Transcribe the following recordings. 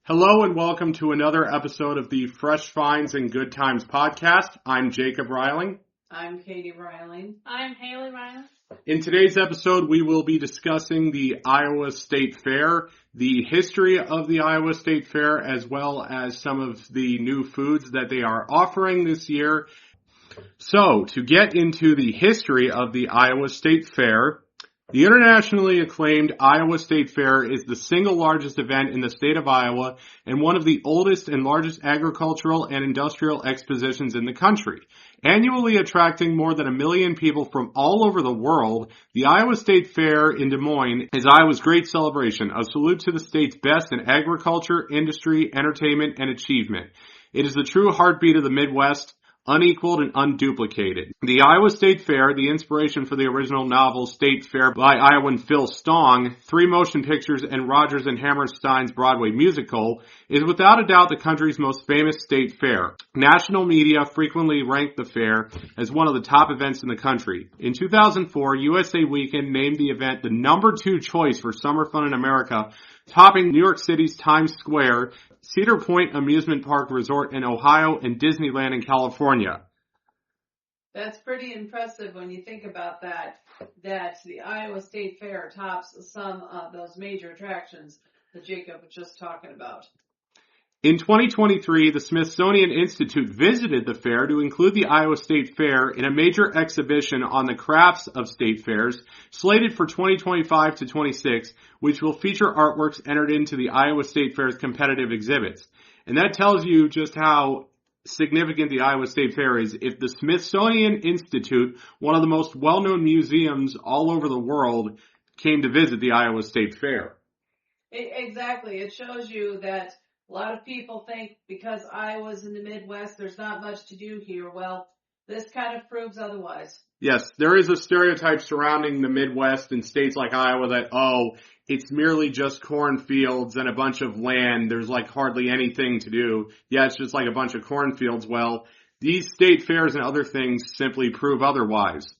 Hello and welcome to another episode of the Fresh Finds and Good Times podcast. I'm Jacob Reiling. I'm Katy Reiling. I'm Hailey Reiling. In today's episode, we will be discussing the Iowa State Fair, the history of the Iowa State Fair, as well as some of the new foods that they are offering this year. So, to get into the history of the Iowa State Fair, the internationally acclaimed Iowa State Fair is the single largest event in the state of Iowa and one of the oldest and largest agricultural and industrial expositions in the country. Annually attracting more than 1 million people from all over the world, the Iowa State Fair in Des Moines is Iowa's great celebration, a salute to the state's best in agriculture, industry, entertainment, and achievement. It is the true heartbeat of the Midwest, unequaled and unduplicated. The Iowa State Fair, the inspiration for the original novel State Fair by Iowan Phil Stong, 3 motion pictures, and Rodgers and Hammerstein's Broadway musical, is without a doubt the country's most famous state fair. National media frequently ranked the fair as one of the top events in the country. In 2004, USA Weekend named the event the number 2 choice for summer fun in America, topping New York City's Times Square, Cedar Point Amusement Park Resort in Ohio, and Disneyland in California. That's pretty impressive when you think about that the Iowa State Fair tops some of those major attractions that Jacob was just talking about. In 2023, the Smithsonian Institute visited the fair to include the Iowa State Fair in a major exhibition on the crafts of state fairs, slated for 2025 to 26, which will feature artworks entered into the Iowa State Fair's competitive exhibits. And that tells you just how significant the Iowa State Fair is. If the Smithsonian Institute, one of the most well-known museums all over the world, came to visit the Iowa State Fair. Exactly. It shows you that a lot of people think because Iowa's in the Midwest, there's not much to do here. Well, this kind of proves otherwise. Yes, there is a stereotype surrounding the Midwest and states like Iowa that, it's merely just cornfields and a bunch of land. There's like hardly anything to do. Yeah, it's just like a bunch of cornfields. Well, these state fairs and other things simply prove otherwise.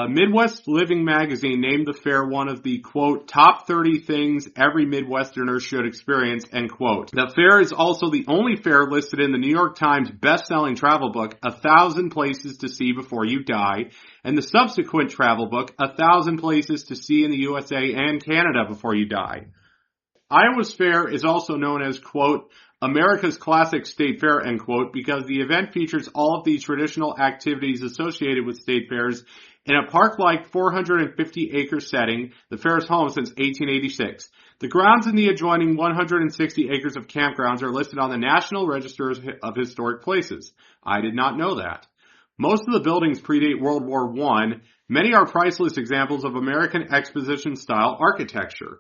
Midwest Living magazine named the fair one of the, quote, top 30 things every Midwesterner should experience, end quote. The fair is also the only fair listed in the New York Times best-selling travel book, 1,000 Places to See Before You Die, and the subsequent travel book, 1,000 Places to See in the USA and Canada Before You Die. Iowa's fair is also known as, quote, America's classic state fair, end quote, because the event features all of the traditional activities associated with state fairs in a park-like 450-acre setting. The fair's home since 1886. The grounds in the adjoining 160 acres of campgrounds are listed on the National Register of Historic Places. I did not know that. Most of the buildings predate World War I. Many are priceless examples of American exposition-style architecture.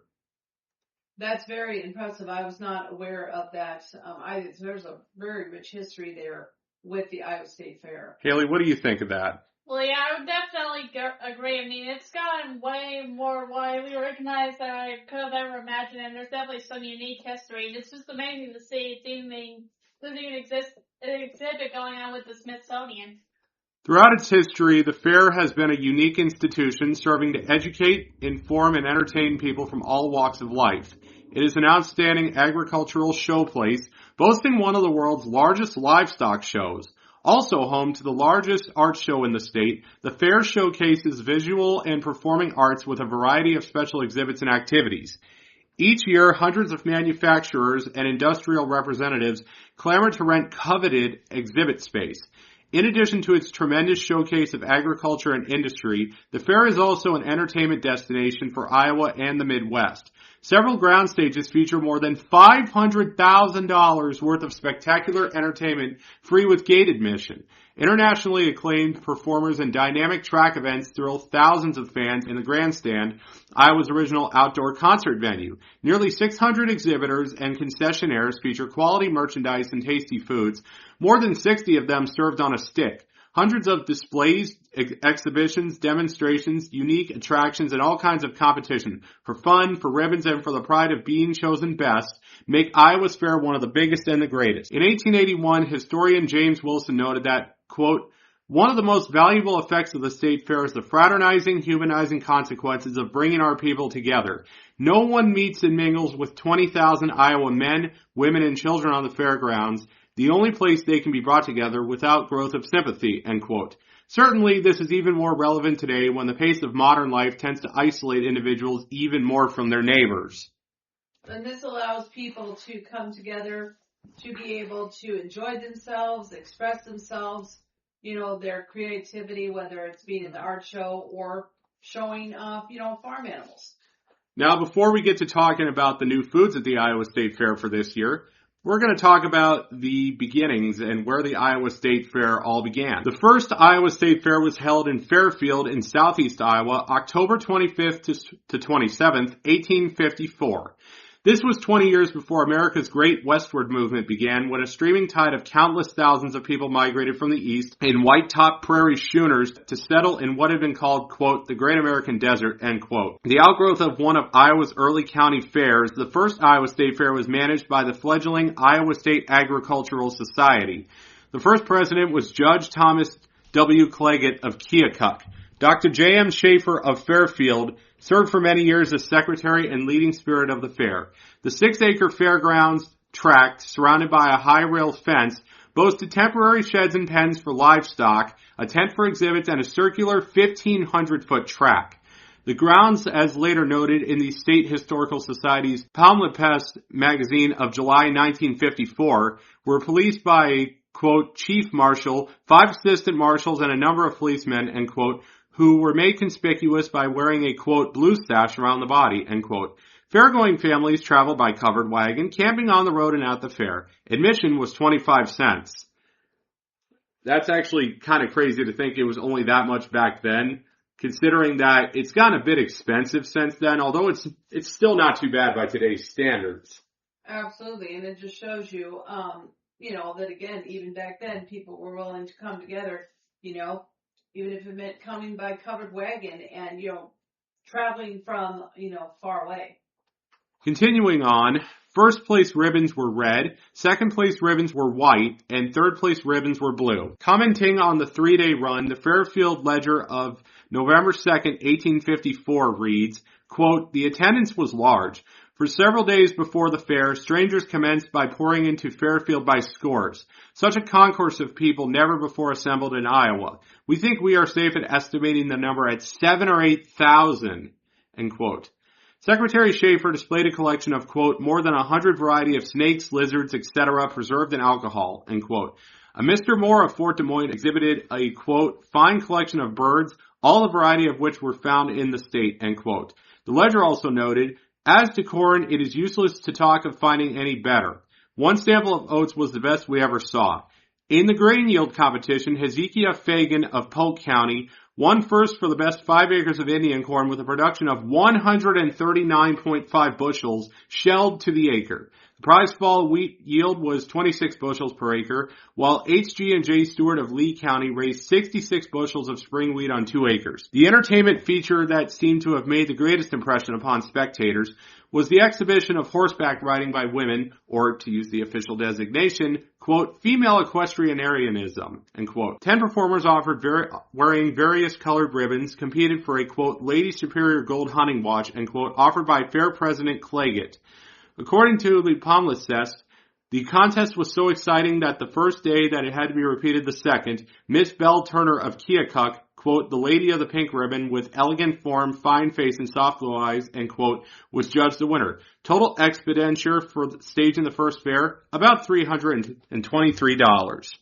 That's very impressive. I was not aware of that. There's a very rich history there with the Iowa State Fair. Haley, what do you think of that? Well, yeah, I would definitely agree. I mean, it's gotten way more widely recognized than I could have ever imagined, and there's definitely some unique history. And it's just amazing to see doesn't even exist an exhibit going on with the Smithsonian. Throughout its history, the fair has been a unique institution serving to educate, inform, and entertain people from all walks of life. It is an outstanding agricultural showplace, boasting one of the world's largest livestock shows. Also home to the largest art show in the state, the fair showcases visual and performing arts with a variety of special exhibits and activities. Each year, hundreds of manufacturers and industrial representatives clamor to rent coveted exhibit space. In addition to its tremendous showcase of agriculture and industry, the fair is also an entertainment destination for Iowa and the Midwest. Several ground stages feature more than $500,000 worth of spectacular entertainment, free with gate admission. Internationally acclaimed performers and dynamic track events thrill thousands of fans in the grandstand, Iowa's original outdoor concert venue. Nearly 600 exhibitors and concessionaires feature quality merchandise and tasty foods, more than 60 of them served on a stick. Hundreds of displays, exhibitions, demonstrations, unique attractions, and all kinds of competition for fun, for ribbons, and for the pride of being chosen best make Iowa's fair one of the biggest and the greatest. In 1881, historian James Wilson noted that, quote, one of the most valuable effects of the state fair is the fraternizing, humanizing consequences of bringing our people together. No one meets and mingles with 20,000 Iowa men, women, and children on the fairgrounds, the only place they can be brought together without growth of sympathy, end quote. Certainly, this is even more relevant today when the pace of modern life tends to isolate individuals even more from their neighbors. And this allows people to come together to be able to enjoy themselves, express themselves, their creativity, whether it's being at the art show or showing off, farm animals. Now, before we get to talking about the new foods at the Iowa State Fair for this year, we're going to talk about the beginnings and where the Iowa State Fair all began. The first Iowa State Fair was held in Fairfield in southeast Iowa, October 25th to 27th, 1854. This was 20 years before America's great westward movement began, when a streaming tide of countless thousands of people migrated from the east in white-top prairie schooners to settle in what had been called, quote, the Great American Desert, end quote. The outgrowth of one of Iowa's early county fairs, the first Iowa State Fair was managed by the fledgling Iowa State Agricultural Society. The first president was Judge Thomas W. Claggett of Keokuk. Dr. J.M. Schaefer of Fairfield served for many years as secretary and leading spirit of the fair. The 6-acre fairgrounds tract, surrounded by a high rail fence, boasted temporary sheds and pens for livestock, a tent for exhibits, and a circular 1,500-foot track. The grounds, as later noted in the State Historical Society's Palimpsest magazine of July 1954, were policed by a, quote, chief marshal, 5 assistant marshals, and a number of policemen, end quote, who were made conspicuous by wearing a, quote, blue sash around the body, end quote. Fair-going families traveled by covered wagon, camping on the road and at the fair. Admission was 25 cents. That's actually kind of crazy to think it was only that much back then, considering that it's gotten a bit expensive since then, although it's still not too bad by today's standards. Absolutely, and it just shows you, that again, even back then, people were willing to come together, even if it meant coming by covered wagon and, traveling from, far away. Continuing on, first place ribbons were red, second place ribbons were white, and third place ribbons were blue. Commenting on the 3-day run, the Fairfield Ledger of November 2nd, 1854 reads, quote, the attendance was large. For several days before the fair, strangers commenced by pouring into Fairfield by scores. Such a concourse of people never before assembled in Iowa. We think we are safe at estimating the number at 7,000 or 8,000, end quote. Secretary Schaefer displayed a collection of, quote, more than 100 variety of snakes, lizards, etc., preserved in alcohol, end quote. A Mr. Moore of Fort Des Moines exhibited a, quote, fine collection of birds, all the variety of which were found in the state, end quote. The Ledger also noted, as to corn, it is useless to talk of finding any better. One sample of oats was the best we ever saw. In the grain yield competition, Hezekiah Fagan of Polk County won first for the best 5 acres of Indian corn with a production of 139.5 bushels shelled to the acre. The prize fall wheat yield was 26 bushels per acre, while H.G. and J. Stewart of Lee County raised 66 bushels of spring wheat on 2 acres. The entertainment feature that seemed to have made the greatest impression upon spectators was the exhibition of horseback riding by women, or to use the official designation, quote, female equestrianism, end quote. 10 performers wearing various colored ribbons competed for a, quote, Lady Superior Gold Hunting Watch, end quote, offered by Fair President Claggett. According to the Palimpsest, the contest was so exciting that the first day that it had to be repeated the second, Miss Belle Turner of Keokuk, quote, the lady of the pink ribbon with elegant form, fine face, and soft blue eyes, end quote, was judged the winner. Total expenditure for staging the first fair, about $323.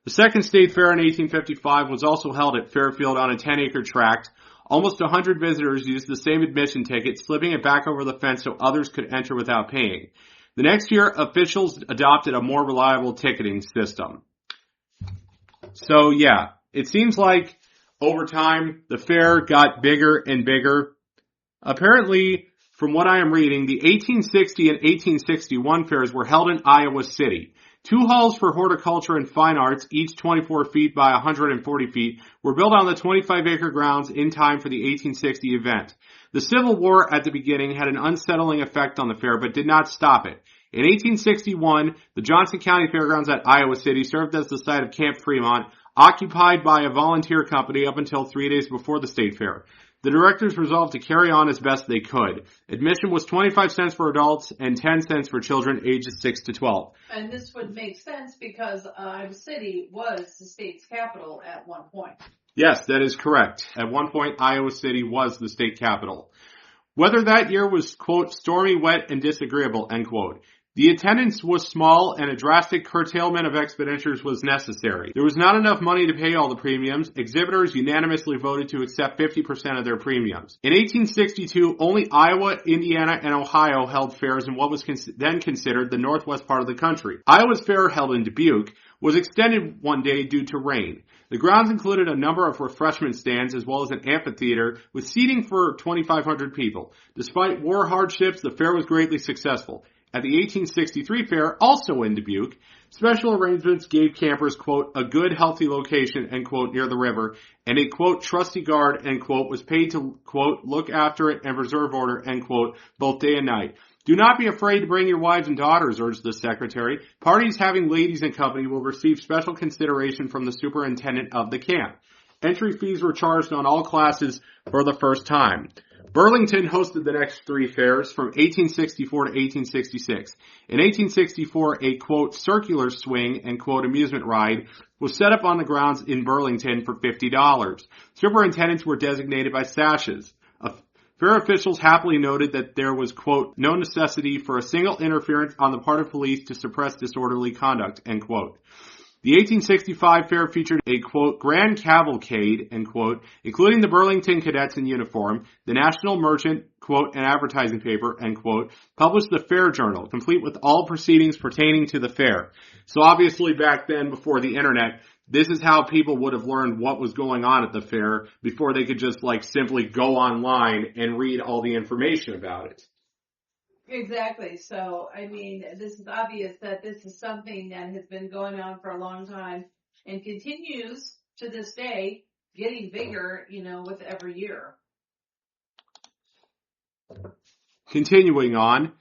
The second state fair in 1855 was also held at Fairfield on a 10-acre tract. Almost 100 visitors used the same admission ticket, slipping it back over the fence so others could enter without paying. The next year, officials adopted a more reliable ticketing system. So, yeah, it seems like over time, the fair got bigger and bigger. Apparently, from what I am reading, the 1860 and 1861 fairs were held in Iowa City. 2 halls for horticulture and fine arts, each 24 feet by 140 feet, were built on the 25-acre grounds in time for the 1860 event. The Civil War at the beginning had an unsettling effect on the fair, but did not stop it. In 1861, the Johnson County Fairgrounds at Iowa City served as the site of Camp Fremont, occupied by a volunteer company up until 3 days before the state fair. The directors resolved to carry on as best they could. Admission was 25 cents for adults and 10 cents for children ages 6 to 12. And this would make sense because Iowa City was the state's capital at one point. Yes, that is correct. At one point, Iowa City was the state capital. Weather that year was, quote, stormy, wet, and disagreeable, end quote. The attendance was small and a drastic curtailment of expenditures was necessary. There was not enough money to pay all the premiums. Exhibitors unanimously voted to accept 50% of their premiums. In 1862, only Iowa, Indiana, and Ohio held fairs in what was then considered the northwest part of the country. Iowa's fair, held in Dubuque, was extended one day due to rain. The grounds included a number of refreshment stands as well as an amphitheater with seating for 2,500 people. Despite war hardships, the fair was greatly successful. At the 1863 fair, also in Dubuque, special arrangements gave campers, quote, a good, healthy location, end quote, near the river, and a, quote, trusty guard, end quote, was paid to, quote, look after it and reserve order, end quote, both day and night. Do not be afraid to bring your wives and daughters, urged the secretary. Parties having ladies in company will receive special consideration from the superintendent of the camp. Entry fees were charged on all classes for the first time. Burlington hosted the next three fairs from 1864 to 1866. In 1864, a, quote, circular swing and, quote, amusement ride was set up on the grounds in Burlington for $50. Superintendents were designated by sashes. Fair officials happily noted that there was, quote, no necessity for a single interference on the part of police to suppress disorderly conduct, end quote. The 1865 fair featured a, quote, grand cavalcade, end quote, including the Burlington cadets in uniform. The National Merchant, quote, an advertising paper, end quote, published the Fair Journal, complete with all proceedings pertaining to the fair. So obviously back then, before the internet, this is how people would have learned what was going on at the fair before they could just, like, simply go online and read all the information about it. Exactly. So, I mean, this is obvious that this is something that has been going on for a long time and continues to this day, getting bigger, with every year. Continuing on,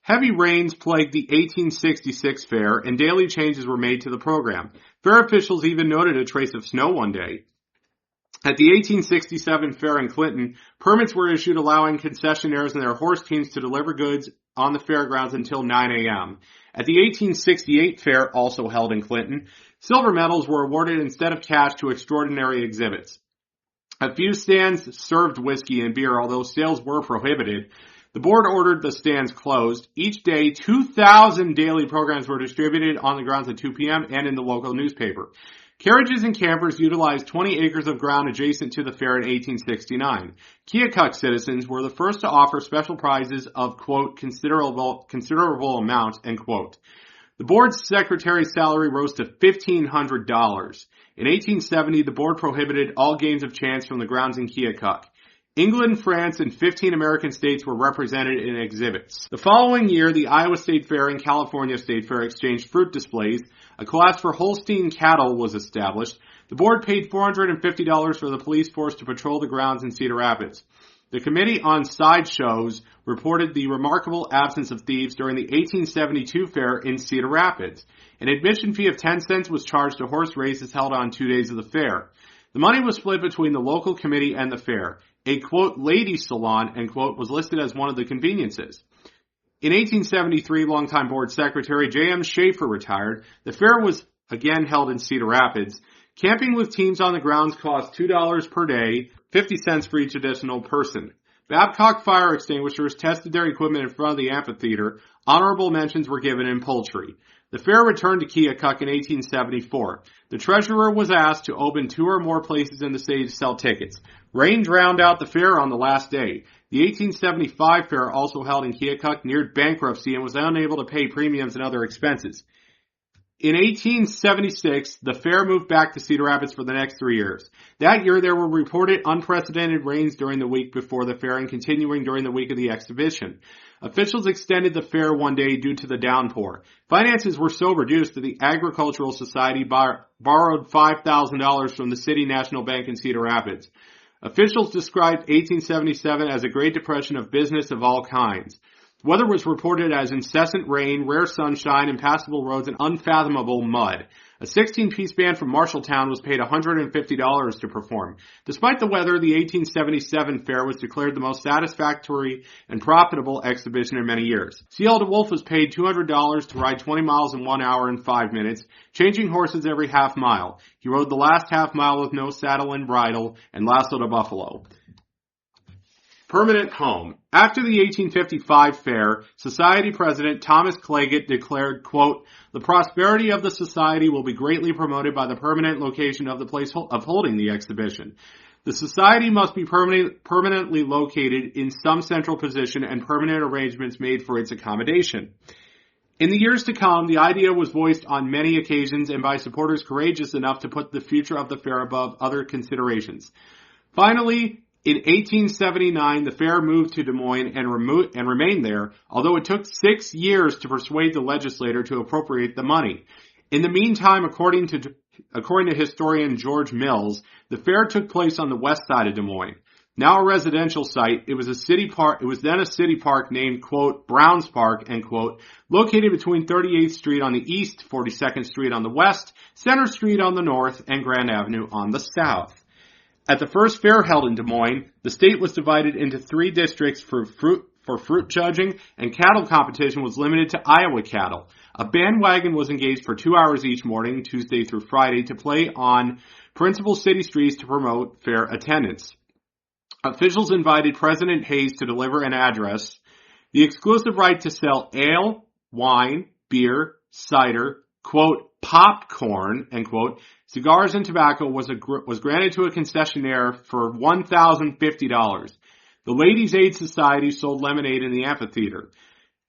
heavy rains plagued the 1866 fair and daily changes were made to the program. Fair officials even noted a trace of snow one day. At the 1867 fair in Clinton, permits were issued allowing concessionaires and their horse teams to deliver goods on the fairgrounds until 9 a.m. At the 1868 fair, also held in Clinton, silver medals were awarded instead of cash to extraordinary exhibits. A few stands served whiskey and beer, although sales were prohibited. The board ordered the stands closed. Each day, 2,000 daily programs were distributed on the grounds at 2 p.m. and in the local newspaper. Carriages and campers utilized 20 acres of ground adjacent to the fair in 1869. Keokuk citizens were the first to offer special prizes of, quote, considerable amount, end quote. The board's secretary's salary rose to $1,500. In 1870, the board prohibited all games of chance from the grounds in Keokuk. England, France, and 15 American states were represented in exhibits. The following year, the Iowa State Fair and California State Fair exchanged fruit displays. A class for Holstein cattle was established. The board paid $450 for the police force to patrol the grounds in Cedar Rapids. The Committee on Sideshows reported the remarkable absence of thieves during the 1872 fair in Cedar Rapids. An admission fee of 10 cents was charged to horse races held on 2 days of the fair. The money was split between the local committee and the fair. A, quote, ladies' salon, end quote, was listed as one of the conveniences. In 1873, longtime board secretary J.M. Schaefer retired. The fair was again held in Cedar Rapids. Camping with teams on the grounds cost $2 per day, 50 cents for each additional person. Babcock fire extinguishers tested their equipment in front of the amphitheater. Honorable mentions were given in poultry. The fair returned to Keokuk in 1874. The treasurer was asked to open 2 or more places in the city to sell tickets. Rain drowned out the fair on the last day. The 1875 fair, also held in Keokuk, neared bankruptcy and was unable to pay premiums and other expenses. In 1876, the fair moved back to Cedar Rapids for the next 3 years. That year, there were reported unprecedented rains during the week before the fair and continuing during the week of the exhibition. Officials extended the fair one day due to the downpour. Finances were so reduced that the Agricultural Society borrowed $5,000 from the City National Bank in Cedar Rapids. Officials described 1877 as a Great Depression of business of all kinds. Weather was reported as incessant rain, rare sunshine, impassable roads, and unfathomable mud. A 16-piece band from Marshalltown was paid $150 to perform. Despite the weather, the 1877 fair was declared the most satisfactory and profitable exhibition in many years. C. Alden Wolfe was paid $200 to ride 20 miles in 1 hour and 5 minutes, changing horses every half mile. He rode the last half mile with no saddle and bridle and lassoed a buffalo. Permanent home. After the 1855 fair, Society President Thomas Clagett declared, quote, "The prosperity of the Society will be greatly promoted by the permanent location of the place of holding the exhibition. The Society must be permanently located in some central position and permanent arrangements made for its accommodation." In the years to come, the idea was voiced on many occasions and by supporters courageous enough to put the future of the fair above other considerations. Finally, in 1879, the fair moved to Des Moines and remained there, although it took 6 years to persuade the legislature to appropriate the money. In the meantime, according to historian George Mills, the fair took place on the west side of Des Moines. Now a residential site, it was then a city park named, quote, Browns Park, end quote, located between 38th Street on the east, 42nd Street on the west, Center Street on the north, and Grand Avenue on the south. At the first fair held in Des Moines, the state was divided into 3 districts for fruit judging, and cattle competition was limited to Iowa cattle. A bandwagon was engaged for 2 hours each morning, Tuesday through Friday, to play on principal city streets to promote fair attendance. Officials invited President Hayes to deliver an address. The exclusive right to sell ale, wine, beer, cider, quote, popcorn, end quote, cigars and tobacco was granted to a concessionaire for $1,050. The Ladies' Aid Society sold lemonade in the amphitheater.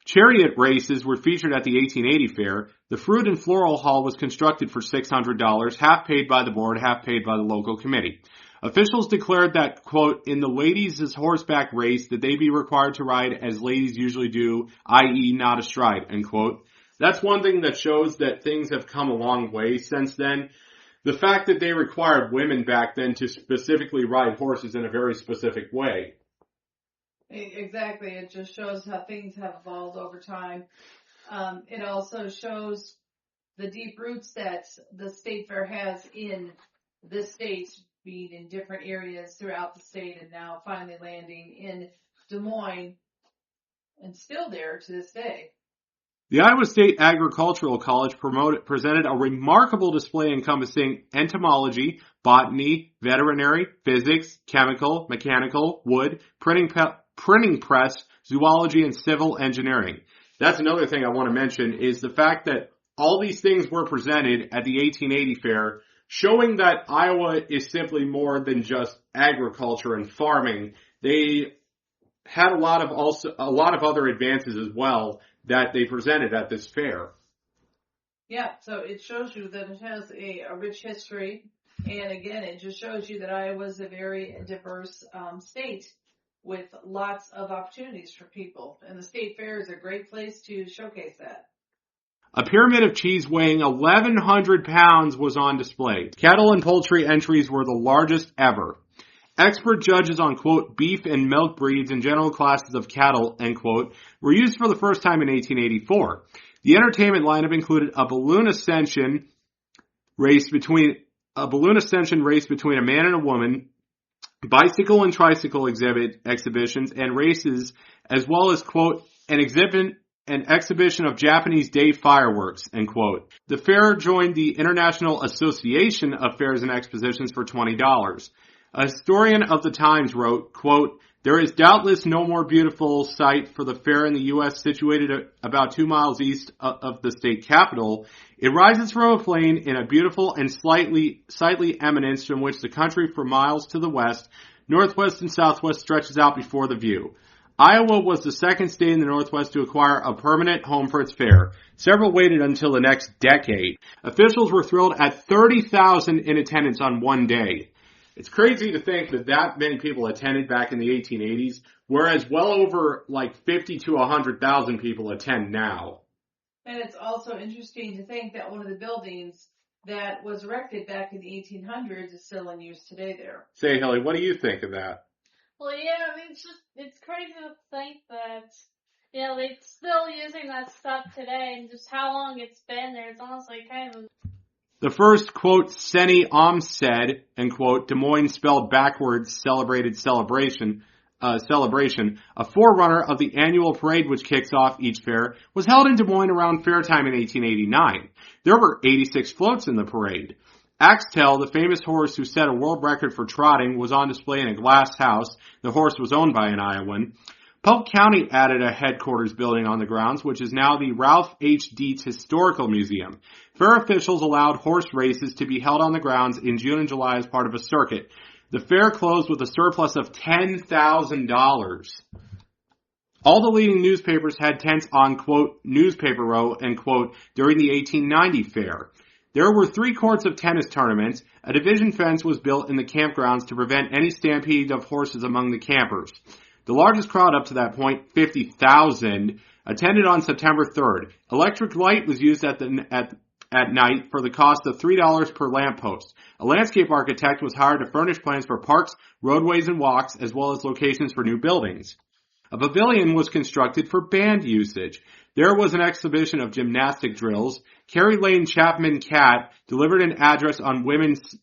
Chariot races were featured at the 1880 fair. The fruit and floral hall was constructed for $600, half paid by the board, half paid by the local committee. Officials declared that, quote, in the ladies' horseback race that they be required to ride as ladies usually do, i.e. not astride, end quote. That's one thing that shows that things have come a long way since then. The fact that they required women back then to specifically ride horses in a very specific way. Exactly. It just shows how things have evolved over time. It also shows the deep roots that the state fair has in this state, being in different areas throughout the state and now finally landing in Des Moines and still there to this day. The Iowa State Agricultural College presented a remarkable display encompassing entomology, botany, veterinary, physics, chemical, mechanical, wood, printing press, zoology, and civil engineering. That's another thing I want to mention is the fact that all these things were presented at the 1880 fair, showing that Iowa is simply more than just agriculture and farming. They had a lot of other advances as well that they presented at this fair. Yeah, so it shows you that it has a rich history, and again, it just shows you that Iowa is a very diverse state with lots of opportunities for people, and the state fair is a great place to showcase that. A pyramid of cheese weighing 1,100 pounds was on display. Cattle and poultry entries were the largest ever. Expert judges on, quote, beef and milk breeds and general classes of cattle, end quote, were used for the first time in 1884. The entertainment lineup included a balloon ascension race between a man and a woman, bicycle and tricycle exhibitions and races, as well as, quote, an exhibition of Japanese Day fireworks, end quote. The fair joined the International Association of Fairs and Expositions for $20. A historian of the Times wrote, quote, there is doubtless no more beautiful site for the fair in the U.S. situated about 2 miles east of the state capital. It rises from a plain in a beautiful and sightly eminence from which the country for miles to the west, northwest and southwest stretches out before the view. Iowa was the second state in the Northwest to acquire a permanent home for its fair. Several waited until the next decade. Officials were thrilled at 30,000 in attendance on one day. It's crazy to think that many people attended back in the 1880s, whereas well over like 50 to 100,000 people attend now. And it's also interesting to think that one of the buildings that was erected back in the 1800s is still in use today there. Say, Haley, what do you think of that? Well, yeah, I mean, it's crazy to think that, they're still using that stuff today, and just how long it's been there, it's honestly kind of... The first, quote, Seni Amsed, end quote, Des Moines spelled backwards celebration, a forerunner of the annual parade which kicks off each fair, was held in Des Moines around fair time in 1889. There were 86 floats in the parade. Axtell, the famous horse who set a world record for trotting, was on display in a glass house. The horse was owned by an Iowan. Polk County added a headquarters building on the grounds, which is now the Ralph H. Dietz Historical Museum. Fair officials allowed horse races to be held on the grounds in June and July as part of a circuit. The fair closed with a surplus of $10,000. All the leading newspapers had tents on, quote, Newspaper Row, end quote, during the 1890 fair. There were 3 courts of tennis tournaments. A division fence was built in the campgrounds to prevent any stampede of horses among the campers. The largest crowd up to that point, 50,000, attended on September 3rd. Electric light was used at night for the cost of $3 per lamppost. A landscape architect was hired to furnish plans for parks, roadways, and walks, as well as locations for new buildings. A pavilion was constructed for band usage. There was an exhibition of gymnastic drills. Carrie Lane Chapman Catt delivered an address on women's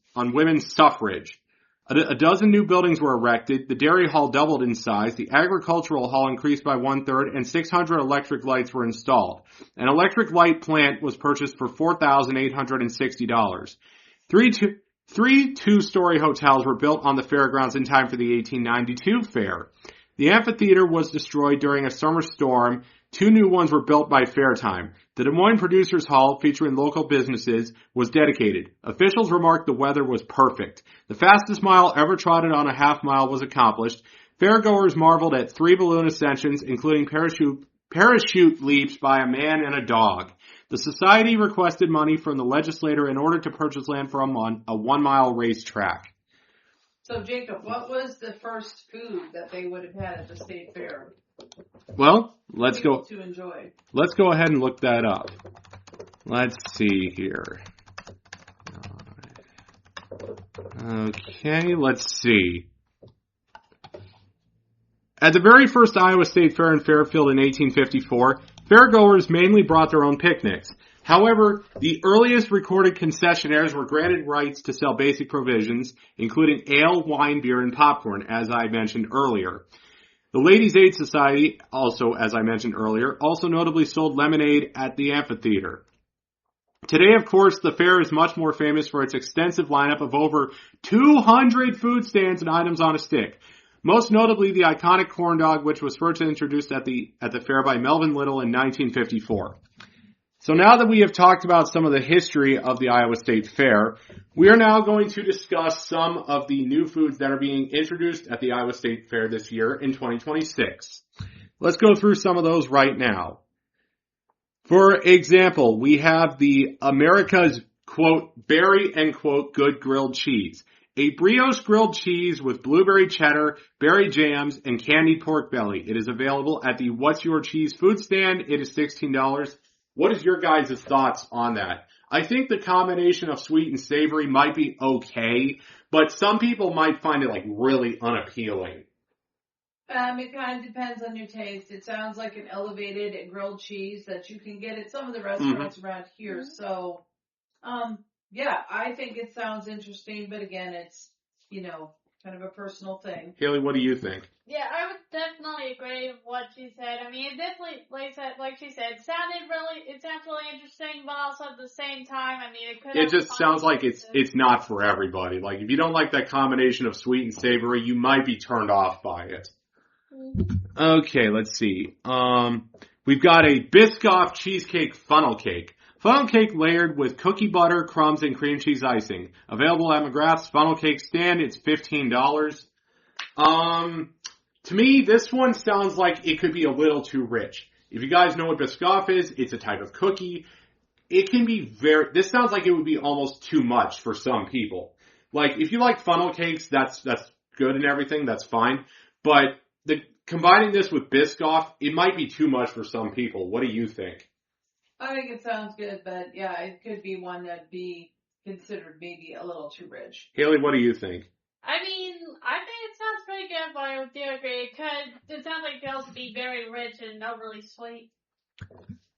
suffrage. A dozen new buildings were erected. The dairy hall doubled in size. The agricultural hall increased by 1/3, and 600 electric lights were installed. An electric light plant was purchased for $4,860. Three two-story hotels were built on the fairgrounds in time for the 1892 fair. The amphitheater was destroyed during a summer storm. 2 new ones were built by fair time. The Des Moines Producers Hall, featuring local businesses, was dedicated. Officials remarked the weather was perfect. The fastest mile ever trotted on a half mile was accomplished. Fairgoers marveled at 3 balloon ascensions, including parachute leaps by a man and a dog. The society requested money from the legislator in order to purchase land for a 1-mile racetrack. So, Jacob, what was the first food that they would have had at the state fair? Well, let's go to enjoy. Let's go ahead and look that up. Let's see here. Okay, let's see. At the very first Iowa State Fair in Fairfield in 1854, fairgoers mainly brought their own picnics. However, the earliest recorded concessionaires were granted rights to sell basic provisions, including ale, wine, beer, and popcorn, as I mentioned earlier. The Ladies' Aid Society, also, as I mentioned earlier, also notably sold lemonade at the amphitheater. Today, of course, the fair is much more famous for its extensive lineup of over 200 food stands and items on a stick. Most notably, the iconic corn dog, which was first introduced at the fair by Melvin Little in 1954. So now that we have talked about some of the history of the Iowa State Fair, we are now going to discuss some of the new foods that are being introduced at the Iowa State Fair this year in 2026. Let's go through some of those right now. For example, we have the America's, quote, berry, end quote, good grilled cheese. A brioche grilled cheese with blueberry cheddar, berry jams, and candied pork belly. It is available at the What's Your Cheese food stand. It is $16. What is your guys' thoughts on that? I think the combination of sweet and savory might be okay, but some people might find it like really unappealing. It kind of depends on your taste. It sounds like an elevated grilled cheese that you can get at some of the restaurants around here. So, yeah, I think it sounds interesting, but again, it's, kind of a personal thing. Hailey, what do you think? Yeah, I would definitely agree with what she said. I mean, it definitely, like she said, it sounds really interesting, but also at the same time, I mean, it just sounds like it's not for everybody. Like, if you don't like that combination of sweet and savory, you might be turned off by it. Mm-hmm. Okay, let's see. We've got a Biscoff cheesecake funnel cake. Funnel cake layered with cookie butter, crumbs, and cream cheese icing. Available at McGrath's funnel cake stand. It's $15. To me, this one sounds like it could be a little too rich. If you guys know what Biscoff is, it's a type of cookie. It can be this sounds like it would be almost too much for some people. Like, if you like funnel cakes, that's good and everything, that's fine. But combining this with Biscoff, it might be too much for some people. What do you think? I think it sounds good, but yeah, it could be one that'd be considered maybe a little too rich. Hailey, what do you think? I mean, I think it sounds pretty good, but I do agree. It sounds like it could also be very rich and overly sweet.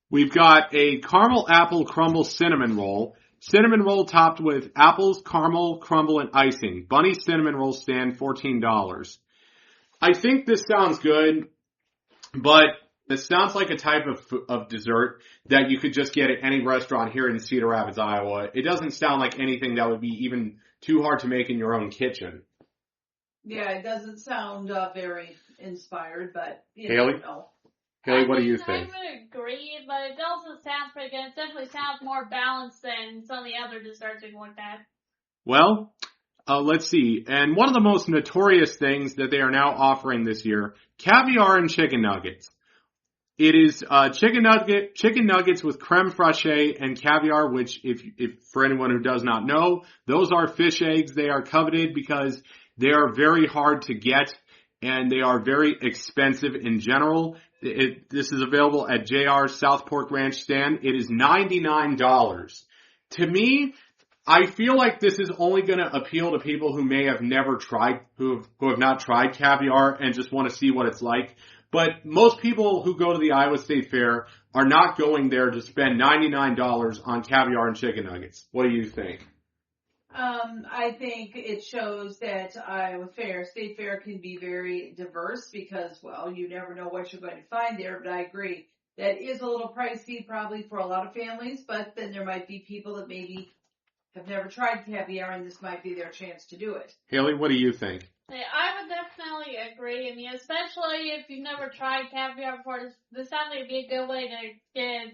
We've got a caramel apple crumble cinnamon roll. Cinnamon roll topped with apples, caramel, crumble, and icing. Bunny cinnamon roll stand, $14. I think this sounds good, but this sounds like a type of dessert that you could just get at any restaurant here in Cedar Rapids, Iowa. It doesn't sound like anything that would be even too hard to make in your own kitchen. Yeah, it doesn't sound very inspired, but you Hailey? never know. Hailey, what do you think? I would agree, but it also sounds pretty good. It definitely sounds more balanced than some of the other desserts we've looked at. Well, let's see. And one of the most notorious things that they are now offering this year, caviar and chicken nuggets. It is chicken nuggets with creme fraiche and caviar, which if for anyone who does not know, those are fish eggs. They are coveted because they are very hard to get and they are very expensive in general. This is available at JR's South Pork Ranch stand. It is $99. To me, I feel like this is only going to appeal to people who may have never tried, who have not tried caviar and just want to see what it's like. But most people who go to the Iowa State Fair are not going there to spend $99 on caviar and chicken nuggets. What do you think? I think it shows that Iowa State Fair can be very diverse because, well, you never know what you're going to find there, but I agree. That is a little pricey probably for a lot of families, but then there might be people that maybe have never tried caviar and this might be their chance to do it. Haley, what do you think? I would definitely agree. I mean, especially if you've never tried caviar before, this sounds like it'd be a good way to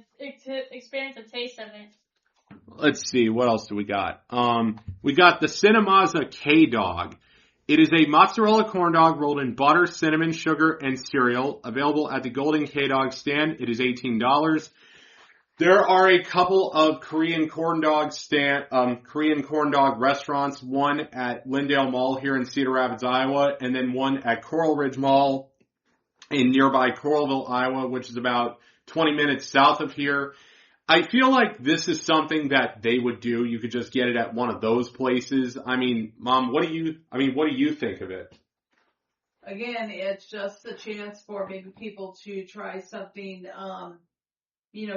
experience the taste of it. Let's see, what else do we got? We got the Cinnamazza K-Dog. It is a mozzarella corn dog rolled in butter, cinnamon, sugar, and cereal. Available at the Golden K-Dog stand. It is $18. There are a couple of Korean corn dog restaurants. One at Lindale Mall here in Cedar Rapids, Iowa, and then one at Coral Ridge Mall in nearby Coralville, Iowa, which is about 20 minutes south of here. I feel like this is something that they would do. You could just get it at one of those places. I mean, Mom, what do you think of it? Again, it's just a chance for maybe people to try something,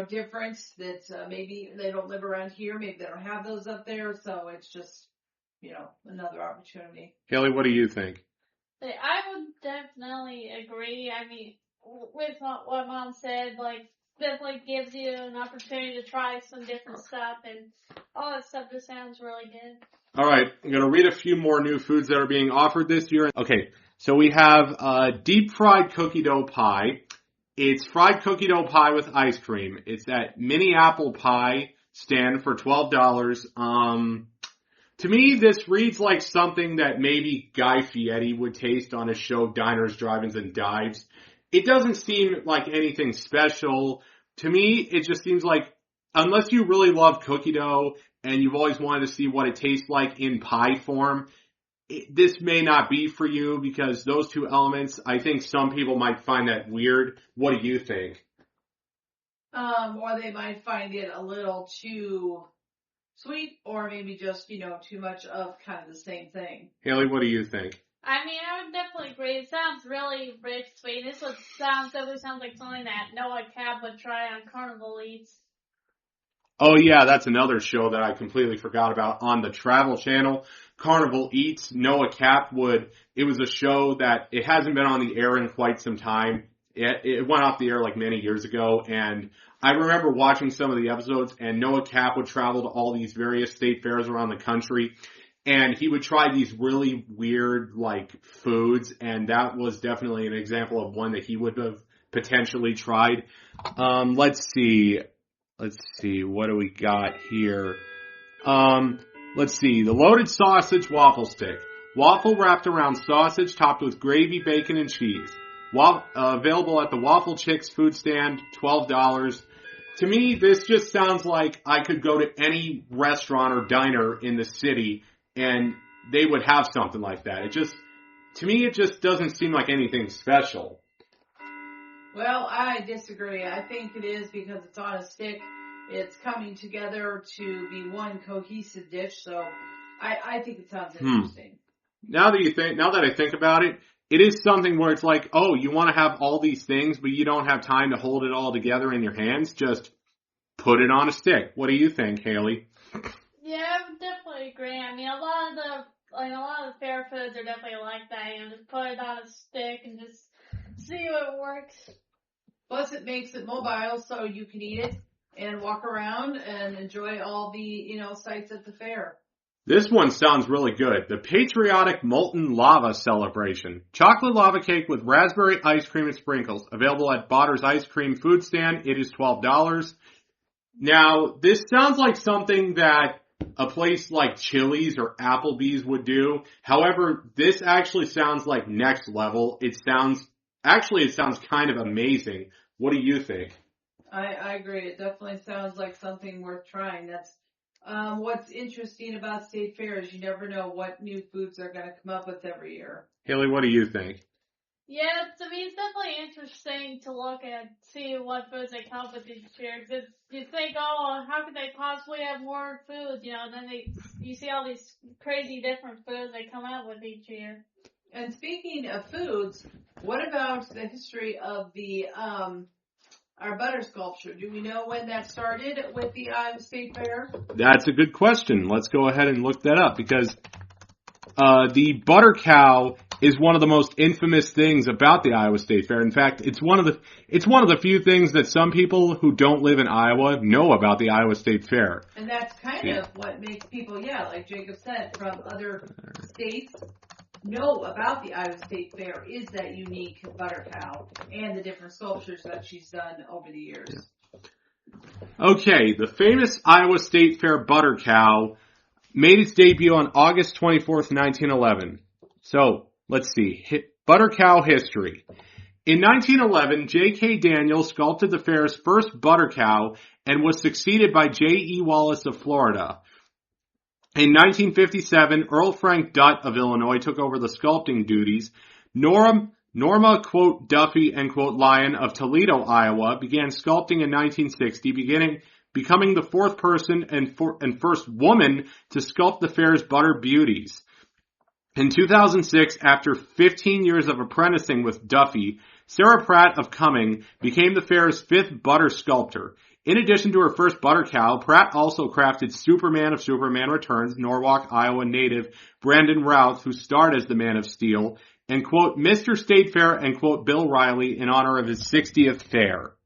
different that maybe they don't live around here. Maybe they don't have those up there. So it's just, another opportunity. Haley, what do you think? I would definitely agree. I mean, with what Mom said, definitely gives you an opportunity to try some different stuff, and all that stuff just sounds really good. All right, I'm going to read a few more new foods that are being offered this year. Okay, so we have deep fried cookie dough pie. It's fried cookie dough pie with ice cream. It's at Mini Apple Pie stand for $12. To me, this reads like something that maybe Guy Fieri would taste on his show Diners, Drive-Ins, and Dives. It doesn't seem like anything special. To me, it just seems like, unless you really love cookie dough and you've always wanted to see what it tastes like in pie form, this may not be for you because those two elements, I think some people might find that weird. What do you think? Or they might find it a little too sweet or maybe just, too much of kind of the same thing. Haley, what do you think? I mean, I would definitely agree. It sounds really rich, sweet. This definitely sounds like something that Noah Cab would try on Carnival Eats. Oh yeah, that's another show that I completely forgot about on the Travel Channel. Carnival Eats, Noah Cap it was a show that it hasn't been on the air in quite some time. It went off the air like many years ago, and I remember watching some of the episodes, and Noah Cap would travel to all these various state fairs around the country, and he would try these really weird, foods, and that was definitely an example of one that he would have potentially tried. Let's see, what do we got here? Let's see, the loaded sausage waffle stick. Waffle wrapped around sausage topped with gravy, bacon, and cheese. Available at the Waffle Chicks food stand, $12. To me, this just sounds like I could go to any restaurant or diner in the city and they would have something like that. To me, it just doesn't seem like anything special. Well, I disagree. I think it is because it's on a stick. It's coming together to be one cohesive dish, so I think it sounds interesting. Now that I think about it, it is something where it's like, oh, you want to have all these things, but you don't have time to hold it all together in your hands. Just put it on a stick. What do you think, Haley? Yeah, I would definitely agree. I mean, a lot of the fair foods are definitely like that. You know, just put it on a stick and just see what works. Plus, it makes it mobile, so you can eat it and walk around and enjoy all the, sights at the fair. This one sounds really good. The Patriotic Molten Lava Celebration. Chocolate lava cake with raspberry ice cream and sprinkles. Available at Botter's Ice Cream Food Stand. It is $12. Now, this sounds like something that a place like Chili's or Applebee's would do. However, this actually sounds like next level. It sounds kind of amazing. What do you think? I agree. It definitely sounds like something worth trying. That's what's interesting about state fairs. You never know what new foods they're going to come up with every year. Haley, what do you think? Yeah, it's definitely interesting to look and see what foods they come up with each year. Cause you think, oh, how could they possibly have more foods? And then you see all these crazy different foods they come out with each year. And speaking of foods, what about the history of the our butter sculpture? Do we know when that started with the Iowa State Fair? That's a good question. Let's go ahead and look that up because the butter cow is one of the most infamous things about the Iowa State Fair. In fact, it's one of the few things that some people who don't live in Iowa know about the Iowa State Fair. And that's kind of what makes people, like Jacob said, from other states know about the Iowa State Fair is that unique butter cow and the different sculptures that she's done over the years. Okay, the famous Iowa State Fair butter cow made its debut on August 24th, 1911. So, let's see. Butter cow history. In 1911, J.K. Daniels sculpted the fair's first butter cow and was succeeded by J.E. Wallace of Florida. In 1957, Earl Frank Dutt of Illinois took over the sculpting duties. Norma, quote, Duffy, and quote, Lyon of Toledo, Iowa, began sculpting in 1960, becoming the fourth person and first woman to sculpt the fair's butter beauties. In 2006, after 15 years of apprenticing with Duffy, Sarah Pratt of Cumming became the fair's fifth butter sculptor. In addition to her first butter cow, Pratt also crafted Superman of Superman Returns, Norwalk, Iowa native Brandon Routh, who starred as the Man of Steel, and quote, Mr. State Fair and quote, Bill Riley in honor of his 60th fair.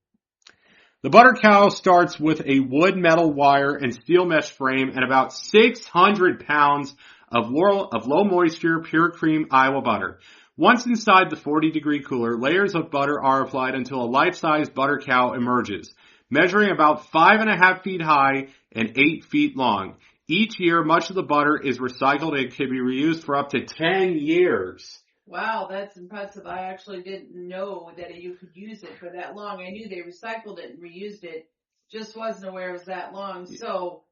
The butter cow starts with a wood, metal, wire, and steel mesh frame and about 600 pounds of low moisture, pure cream Iowa butter. Once inside the 40-degree cooler, layers of butter are applied until a life-size butter cow emerges, measuring about 5.5 feet high and 8 feet long. Each year, much of the butter is recycled and can be reused for up to 10 years. Wow, that's impressive. I actually didn't know that you could use it for that long. I knew they recycled it and reused it, just wasn't aware it was that long. So,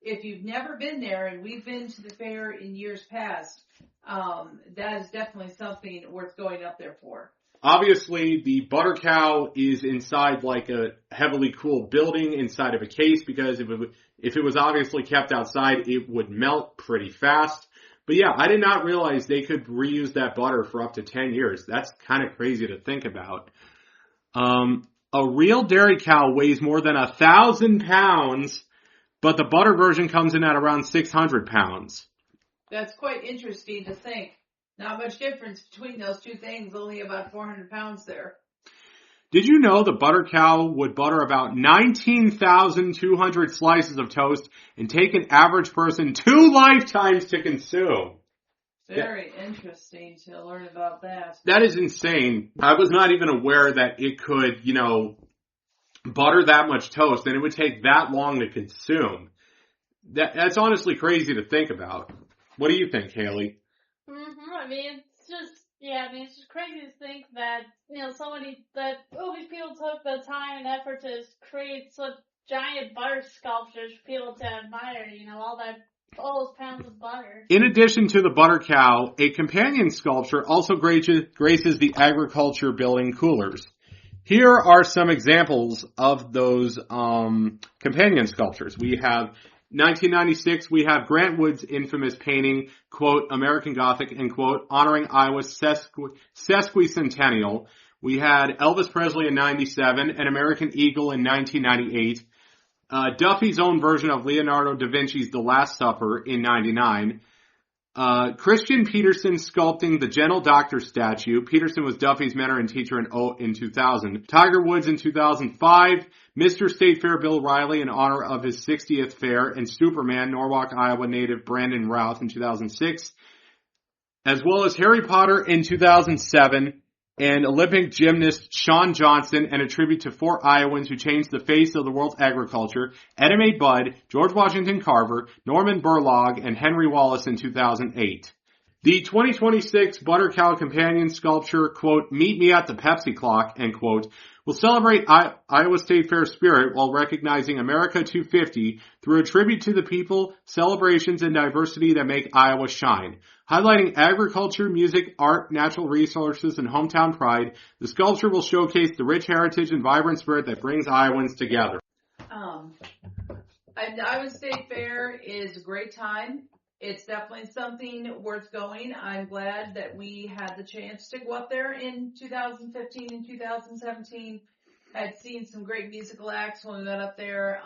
if you've never been there, and we've been to the fair in years past, that is definitely something worth going up there for. Obviously, the butter cow is inside like a heavily cooled building inside of a case because if it was obviously kept outside, it would melt pretty fast. But yeah, I did not realize they could reuse that butter for up to 10 years. That's kind of crazy to think about. A real dairy cow weighs more than 1,000 pounds, but the butter version comes in at around 600 pounds. That's quite interesting to think. Not much difference between those two things, only about 400 pounds there. Did you know the butter cow would butter about 19,200 slices of toast and take an average person 2 lifetimes to consume? Very interesting to learn about that. That is insane. I was not even aware that it could, butter that much toast and it would take that long to consume. That's honestly crazy to think about. What do you think, Haley? It's just crazy to think that, these people took the time and effort to create such giant butter sculptures for people to admire, all those pounds of butter. In addition to the butter cow, a companion sculpture also graces the agriculture building coolers. Here are some examples of those companion sculptures. We have 1996, we have Grant Wood's infamous painting, quote, American Gothic, end quote, honoring Iowa's sesquicentennial. We had Elvis Presley in 97, an American Eagle in 1998, Duffy's own version of Leonardo da Vinci's The Last Supper in 99, Christian Peterson sculpting the Gentle Doctor statue. Peterson was Duffy's mentor and teacher in 2000. Tiger Woods in 2005. Mr. State Fair Bill Riley in honor of his 60th fair. And Superman, Norwalk, Iowa native Brandon Routh in 2006. As well as Harry Potter in 2007. And Olympic gymnast Shawn Johnson, and a tribute to 4 Iowans who changed the face of the world's agriculture, Etta Mae Budd, George Washington Carver, Norman Borlaug, and Henry Wallace in 2008. The 2026 Butter Cow Companion sculpture, quote, Meet Me at the Pepsi Clock, end quote, will celebrate Iowa State Fair spirit while recognizing America 250 through a tribute to the people, celebrations, and diversity that make Iowa shine. Highlighting agriculture, music, art, natural resources, and hometown pride, the sculpture will showcase the rich heritage and vibrant spirit that brings Iowans together. Iowa State Fair is a great time. It's definitely something worth going. I'm glad that we had the chance to go up there in 2015 and 2017. I'd seen some great musical acts when we got up there.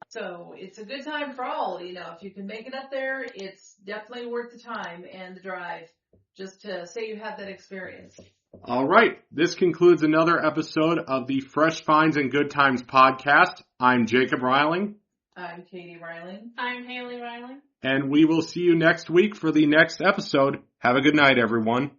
So it's a good time for all. You know, if you can make it up there, it's definitely worth the time and the drive just to say you had that experience. All right. This concludes another episode of the Fresh Finds and Good Times podcast. I'm Jacob Reiling. I'm Katy Reiling. I'm Hailey Reiling. And we will see you next week for the next episode. Have a good night, everyone.